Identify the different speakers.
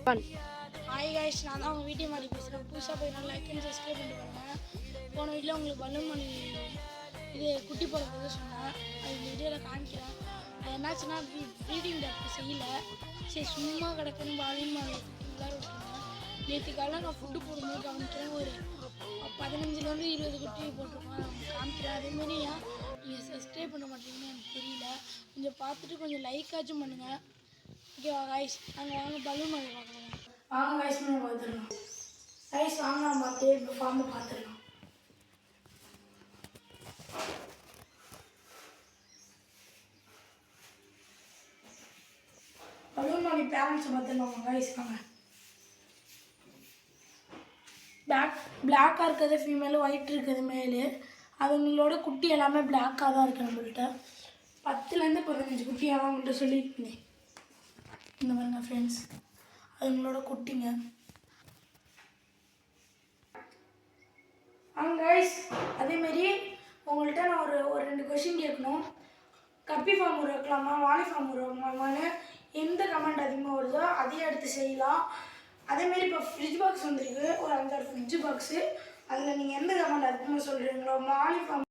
Speaker 1: Hi guys, நான் தான் உங்கள் வீட்டை மாடி பேசுகிறேன். புதுசாக போய் நான் லைக் அண்ட் சப்ஸ்கிரைப் பண்ணிட்டு வரேன். போன வீட்டில் உங்களுக்கு பலூன் மணி இது குட்டி போடுறது சொன்னேன். அது இந்த வீடியோவில் காமிக்கிறேன். அது என்னாச்சுன்னா ப்ரீடிங் டாக்டர் செய்யலை. சரி சும்மா கிடக்குன்னு பலூன் மணி விளாட விட்டுருந்தேன். நேற்று காலையில் நான் ஃபுட்டு போடும்போது கவனிக்கிறேன். ஒரு 15 20 குட்டி போட்டிருக்கோம். காமிக்கிறேன். அதேமாரி ஏன் நீங்கள் சப்ஸ்கிரைப் பண்ண மாட்டீங்கன்னு எனக்கு தெரியல. கொஞ்சம் பார்த்துட்டு கொஞ்சம் லைக்காச்சும் பண்ணுங்கள். ஓகேவா காய்ஸ்? நாங்கள் வாங்க பலூன் மணி பார்க்கலாம். வாங்க காய்ஸ், நம்ம பார்த்துடலாம். காய்ஸ் வாங்க, நம்ம அப்படியே இப்போ ஃபார்மை பார்த்துடலாம். பலூன் மணி பேரண்ட்ஸை பார்த்துடலாம் காய்ஸ். வாங்க. பிளாக்காக இருக்கிறது ஃபீமேலு, ஒயிட் இருக்கிறது மேலு. அதுங்களோட குட்டி எல்லாமே பிளாக்காக தான் இருக்குது. நம்மள்கிட்ட 10 15 குட்டியாக அவங்கள்ட்ட சொல்லியிருக்கேன். இந்த மாதிரிங்க ஃப்ரெண்ட்ஸ், அதுங்களோட குட்டிங்க. கைஸ், அதேமாரி உங்கள்கிட்ட நான் ஒரு 2 கொஷின் கேட்கணும். கப்பி ஃபார்ம் உருவாக்கலாமா, வாழை ஃபார்ம் உருவாக்கலாமான்னு எந்த கமெண்ட் அதிகமாக வருதோ அதையே எடுத்து செய்யலாம். அதேமாரி இப்போ ஃப்ரிட்ஜ் பாக்ஸ் வந்துருக்கு, ஒரு 5-6 ஃப்ரிட்ஜ் பாக்ஸு. அதில் நீங்கள் எந்த கமெண்ட் அதிகமாக சொல்கிறீங்களோ, வாழை ஃபார்ம்